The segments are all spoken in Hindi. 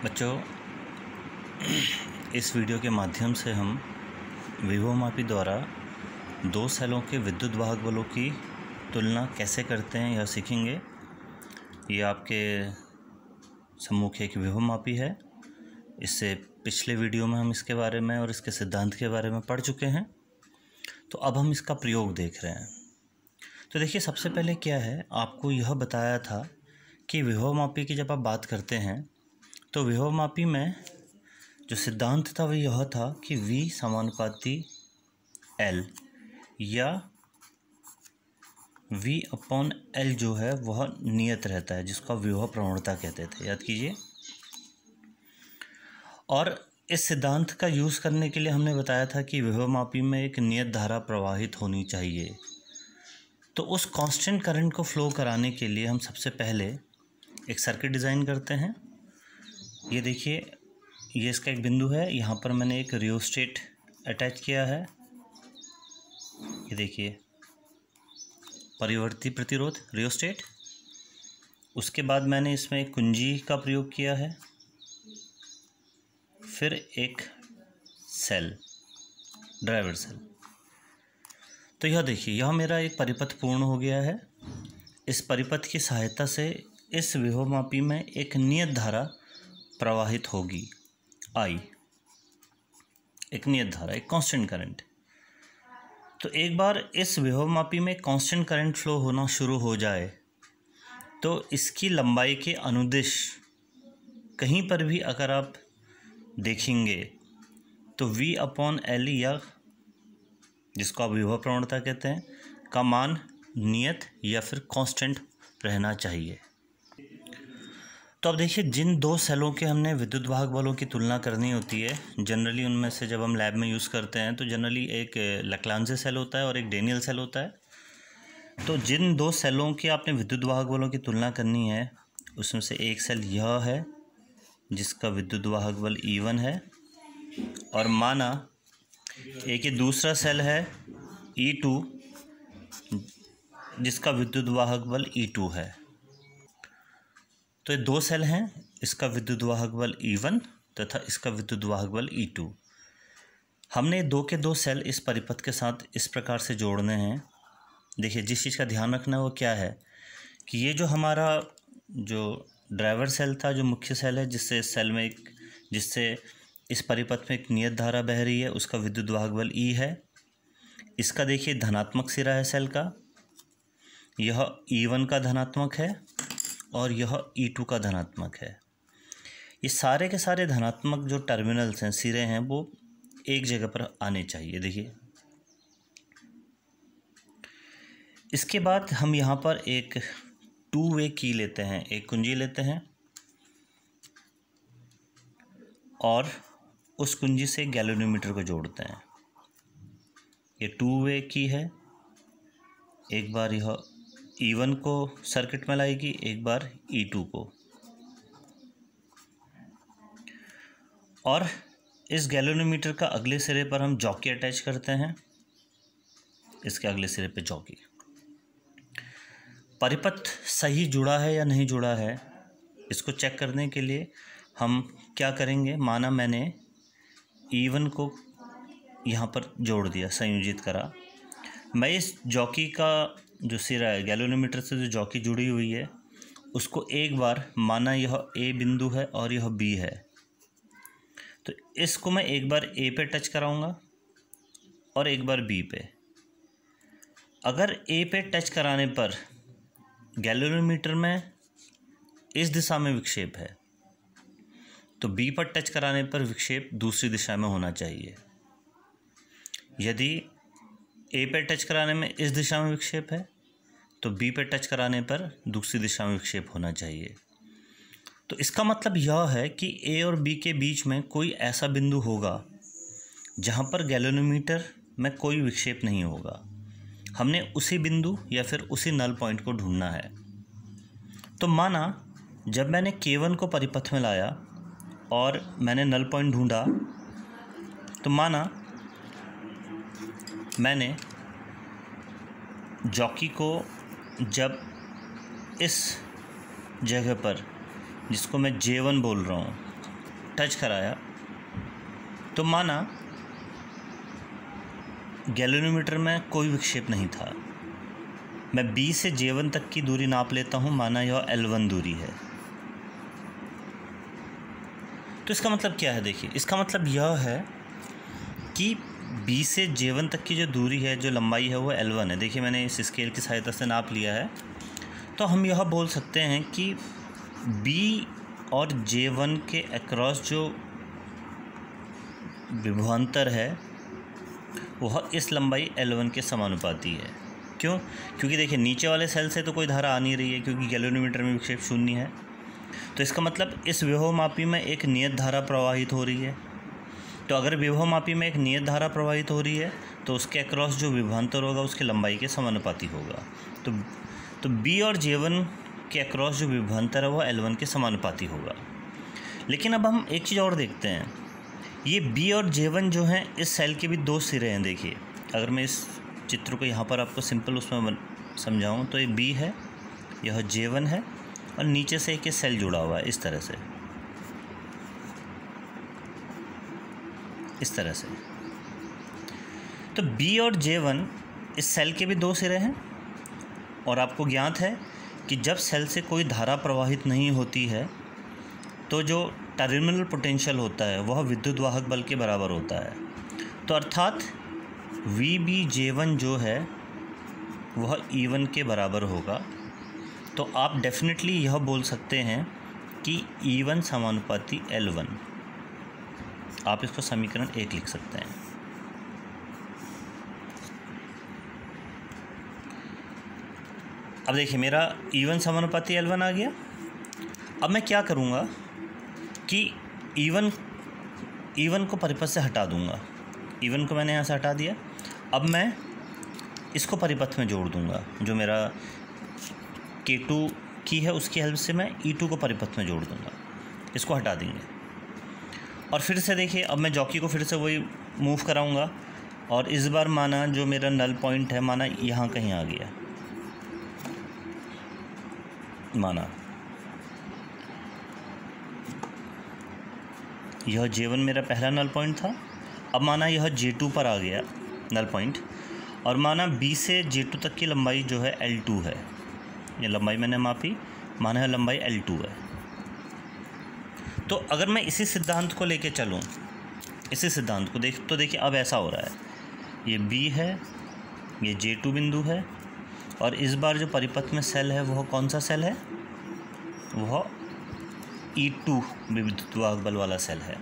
बच्चों, इस वीडियो के माध्यम से हम विभवमापी द्वारा दो सेलों के विद्युत वाहक बलों की तुलना कैसे करते हैं यह सीखेंगे। ये आपके सम्मुख एक विभवमापी है। इससे पिछले वीडियो में हम इसके बारे में और इसके सिद्धांत के बारे में पढ़ चुके हैं। तो अब हम इसका प्रयोग देख रहे हैं। तो देखिए, सबसे पहले क्या है, आपको यह बताया था कि विभवमापी की जब आप बात करते हैं तो विभवमापी में जो सिद्धांत था वह यह था कि V समानुपाती L या V/L जो है वह नियत रहता है, जिसका विभव प्रवणता कहते थे, याद कीजिए। और इस सिद्धांत का यूज़ करने के लिए हमने बताया था कि विभवमापी में एक नियत धारा प्रवाहित होनी चाहिए। तो उस कांस्टेंट करंट को फ्लो कराने के लिए हम सबसे पहले एक सर्किट डिज़ाइन करते हैं। ये देखिए, ये इसका एक बिंदु है। यहाँ पर मैंने एक रियोस्टेट अटैच किया है। ये देखिए, परिवर्ती प्रतिरोध रियोस्टेट। उसके बाद मैंने इसमें एक कुंजी का प्रयोग किया है, फिर एक सेल, ड्राइवर सेल। तो यह देखिए, यह मेरा एक परिपथ पूर्ण हो गया है। इस परिपथ की सहायता से इस विभवमापी में एक नियत धारा प्रवाहित होगी, I, एक नियत धारा, एक कांस्टेंट करंट। तो एक बार इस विभवमापी में कांस्टेंट करंट फ्लो होना शुरू हो जाए तो इसकी लंबाई के अनुदिश कहीं पर भी अगर आप देखेंगे तो V/L या जिसको आप विभव प्रवणता कहते हैं का मान नियत या फिर कांस्टेंट रहना चाहिए। तो अब देखिए, जिन दो सेलों के हमने विद्युत वाहक बलों की तुलना करनी होती है, जनरली उनमें से जब हम लैब में यूज़ करते हैं तो जनरली एक लैग्रांजे सेल होता है और एक डेनियल सेल होता है। तो जिन दो सेलों के आपने विद्युत वाहक बलों की तुलना करनी है, उसमें से एक सेल यह है जिसका विद्युत वाहक बल E1 है, और माना एक ये दूसरा सेल है E2 जिसका विद्युत वाहक बल E2 है। तो ये दो सेल हैं, इसका विद्युत वाहक बल E1 तथा इसका विद्युत वाहक बल E2। हमने दो के दो सेल इस परिपथ के साथ इस प्रकार से जोड़ने हैं। देखिए, जिस चीज़ का ध्यान रखना है वो क्या है कि ये जो हमारा जो ड्राइवर सेल था, जो मुख्य सेल है, जिससे इस परिपथ में एक नियत धारा बह रही है, उसका विद्युत वाहक बल E है। इसका देखिए धनात्मक सिरा है सेल का, यह E1 का धनात्मक है और यह E2 का धनात्मक है। ये सारे के सारे धनात्मक जो टर्मिनल्स हैं, सिरे हैं, वो एक जगह पर आने चाहिए। देखिए, इसके बाद हम यहाँ पर एक 2 वे की लेते हैं, एक कुंजी लेते हैं और उस कुंजी से गैल्वेनोमीटर को जोड़ते हैं। ये 2 वे की है। एक बार यह E1 को सर्किट में लाएगी, एक बार E2 को। और इस गैल्वेनोमीटर का अगले सिरे पर हम जॉकी अटैच करते हैं, इसके अगले सिरे पे जॉकी। परिपथ सही जुड़ा है या नहीं जुड़ा है, इसको चेक करने के लिए हम क्या करेंगे, माना मैंने E1 को यहाँ पर जोड़ दिया, संयोजित करा। मैं इस जॉकी का जो सिरा है, गैल्वेनोमीटर से जो जॉकी जुड़ी हुई है, उसको एक बार, माना यह A बिंदु है और यह B है, तो इसको मैं एक बार A पे टच कराऊंगा और एक बार B पे। अगर A पे टच कराने पर गैल्वेनोमीटर में इस दिशा में विक्षेप है तो B पर टच कराने पर विक्षेप दूसरी दिशा में होना चाहिए। यदि A पे टच कराने में इस दिशा में विक्षेप है तो B पे टच कराने पर दूसरी दिशा में विक्षेप होना चाहिए। तो इसका मतलब यह है कि A और B के बीच में कोई ऐसा बिंदु होगा जहाँ पर गैल्वेनोमीटर में कोई विक्षेप नहीं होगा। हमने उसी बिंदु या फिर उसी नल पॉइंट को ढूंढना है। तो माना जब मैंने K1 को परिपथ में लाया और मैंने नल पॉइंट ढूंढा, तो माना मैंने जॉकी को जब इस जगह पर, जिसको मैं J1 बोल रहा हूँ, टच कराया तो माना गैल्वेनोमीटर में कोई विक्षेप नहीं था। मैं B से J1 तक की दूरी नाप लेता हूँ, माना यह L1 दूरी है। तो इसका मतलब क्या है? देखिए, इसका मतलब यह है कि B से J1 तक की जो दूरी है, जो लंबाई है, वो L1 है। देखिए, मैंने इस स्केल की सहायता से नाप लिया है। तो हम यह बोल सकते हैं कि B और J1 के अक्रॉस जो विभवांतर है वह इस लंबाई L1 के समानुपाती है। क्यों? क्योंकि देखिए, नीचे वाले सेल से तो कोई धारा आ नहीं रही है, क्योंकि गैल्वेनोमीटर में विक्षेप शून्य है। तो इसका मतलब इस विभवमापी में एक नियत धारा प्रवाहित हो रही है। तो अगर विभवमापी में एक नियत धारा प्रवाहित हो रही है तो उसके अक्रॉस जो विभवांतर होगा उसकी लंबाई के समानुपाती होगा। तो B और J1 के अक्रॉस जो विभवांतर है वह L1 के समानुपाती होगा। लेकिन अब हम एक चीज़ और देखते हैं, ये B और J1 जो हैं, इस सेल के भी दो सिरे हैं। देखिए, अगर मैं इस चित्र को यहाँ पर आपको सिंपल उसमें समझाऊँ तो ये B है, यह J1 है, और नीचे से एक सेल जुड़ा हुआ है इस तरह से, इस तरह से। तो B और J1 इस सेल के भी दो सिरे हैं, और आपको ज्ञात है कि जब सेल से कोई धारा प्रवाहित नहीं होती है तो जो टर्मिनल पोटेंशियल होता है वह विद्युत वाहक बल के बराबर होता है। तो अर्थात VBJ1 जो है वह E1 के बराबर होगा। तो आप डेफिनेटली यह बोल सकते हैं कि E1 समानुपाती L1। आप इसको समीकरण 1 लिख सकते हैं। अब देखिए, मेरा E1 समानुपाती L1 आ गया। अब मैं क्या करूँगा कि E1 को परिपथ से हटा दूँगा। E1 को मैंने यहाँ से हटा दिया। अब मैं इसको परिपथ में जोड़ दूँगा। जो मेरा K2 की है उसकी हेल्प से मैं E2 को परिपथ में जोड़ दूँगा। इसको हटा देंगे और फिर से देखिए, अब मैं जॉकी को फिर से वही मूव कराऊँगा, और इस बार माना जो मेरा नल पॉइंट है, माना यहाँ कहीं आ गया, माना यह J1 मेरा पहला नल पॉइंट था। अब माना यह J2 पर आ गया नल पॉइंट, और माना B से J2 तक की लंबाई जो है L2 है। ये लंबाई मैंने मापी, माना है लंबाई L2 है। तो अगर मैं इसी सिद्धांत को लेके चलूँ, इसी सिद्धांत को तो देखिए अब ऐसा हो रहा है, ये B है, ये J2 बिंदु है, और इस बार जो परिपथ में सेल है वह कौन सा सेल है? वह E2 विद्युत वाहक बल वाला सेल है।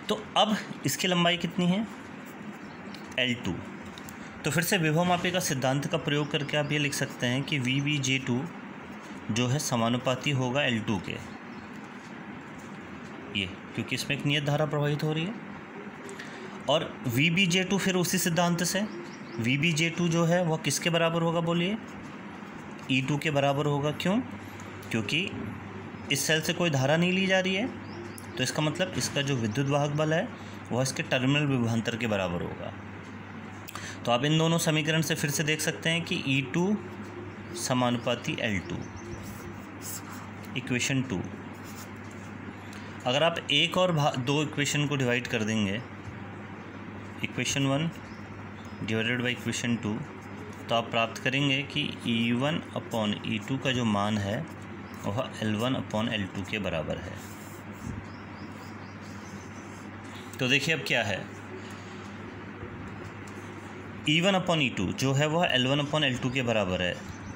तो अब इसकी लंबाई कितनी है? L2। तो फिर से विभवमापी का सिद्धांत का प्रयोग करके आप ये लिख सकते हैं कि VBJ2 जो है समानुपाती होगा L2 के, ये क्योंकि इसमें एक नियत धारा प्रवाहित हो रही है। और VBJ2 फिर उसी सिद्धांत से VBJ2 जो है वह किसके बराबर होगा? बोलिए, E2 के बराबर होगा। क्यों? क्योंकि इस सेल से कोई धारा नहीं ली जा रही है, तो इसका मतलब इसका जो विद्युत वाहक बल है वह इसके टर्मिनल विभवांतर के बराबर होगा। तो आप इन दोनों समीकरण से फिर से देख सकते हैं कि E2 समानुपाती L2, इक्वेशन 2। अगर आप एक और दो इक्वेशन को डिवाइड कर देंगे, इक्वेशन 1 डिवाइडेड बाई इक्वेशन 2, तो आप प्राप्त करेंगे कि E1 अपॉन E2 का जो मान है वह L1 अपॉन L2 के बराबर है। तो देखिए अब क्या है, E1 अपॉन E2 जो है वह L1 अपॉन L2 के बराबर है।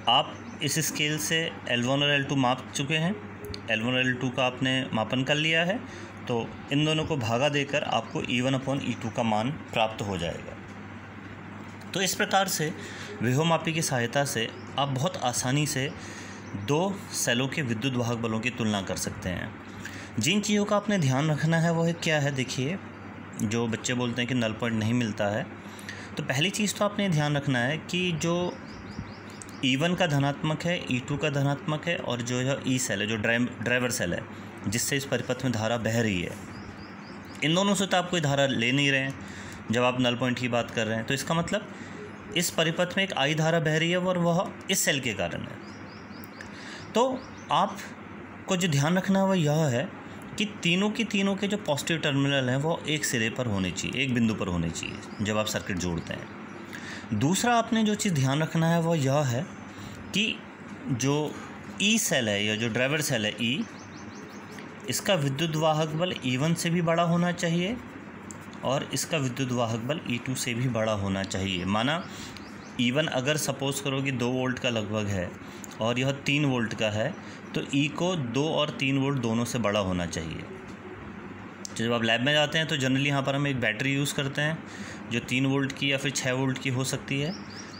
आप इस स्केल से L1 और L2 माप चुके हैं, L1 और L2 का आपने मापन कर लिया है, तो इन दोनों को भागा देकर आपको E1 अपॉन E2 का मान प्राप्त हो जाएगा। तो इस प्रकार से विभवमापी की सहायता से आप बहुत आसानी से दो सेलों के विद्युत वाहक बलों की तुलना कर सकते हैं। जिन चीज़ों का आपने ध्यान रखना है वह क्या है? देखिए, जो बच्चे बोलते हैं कि नल पॉइंट नहीं मिलता है, तो पहली चीज़ तो आपने ध्यान रखना है कि जो E1 का धनात्मक है, E2 का धनात्मक है, और जो यह E सेल है, जो ड्राइवर सेल है जिससे इस परिपथ में धारा बह रही है, इन दोनों से तो आप कोई धारा ले नहीं रहे हैं जब आप नल पॉइंट की बात कर रहे हैं। तो इसका मतलब इस परिपथ में एक I धारा बह रही है और वह इस सेल के कारण है। तो आपको जो ध्यान रखना है वह यह है कि तीनों के जो पॉजिटिव टर्मिनल हैं वो एक सिरे पर होने चाहिए, एक बिंदु पर होने चाहिए जब आप सर्किट जोड़ते हैं। दूसरा आपने जो चीज़ ध्यान रखना है वो यह है कि जो ई सेल है या जो ड्राइवर सेल है ई, इसका विद्युत वाहक बल E1 से भी बड़ा होना चाहिए और इसका विद्युत वाहक बल E2 से भी बड़ा होना चाहिए। माना E1 अगर सपोज़ करो कि 2 वोल्ट का लगभग है और यह 3 वोल्ट का है, तो E को 2 और 3 वोल्ट दोनों से बड़ा होना चाहिए। तो जब आप लैब में जाते हैं तो जनरली यहाँ पर हम एक बैटरी यूज़ करते हैं जो 3 वोल्ट की या फिर 6 वोल्ट की हो सकती है,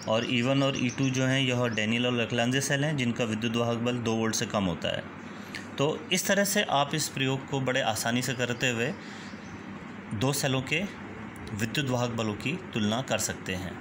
और E1 और E2 जो हैं यह डैनियल और लेक्लांजे सेल हैं जिनका विद्युत वाहक बल 2 वोल्ट से कम होता है। तो इस तरह से आप इस प्रयोग को बड़े आसानी से करते हुए 2 सेलों के विद्युत वाहक बलों की तुलना कर सकते हैं।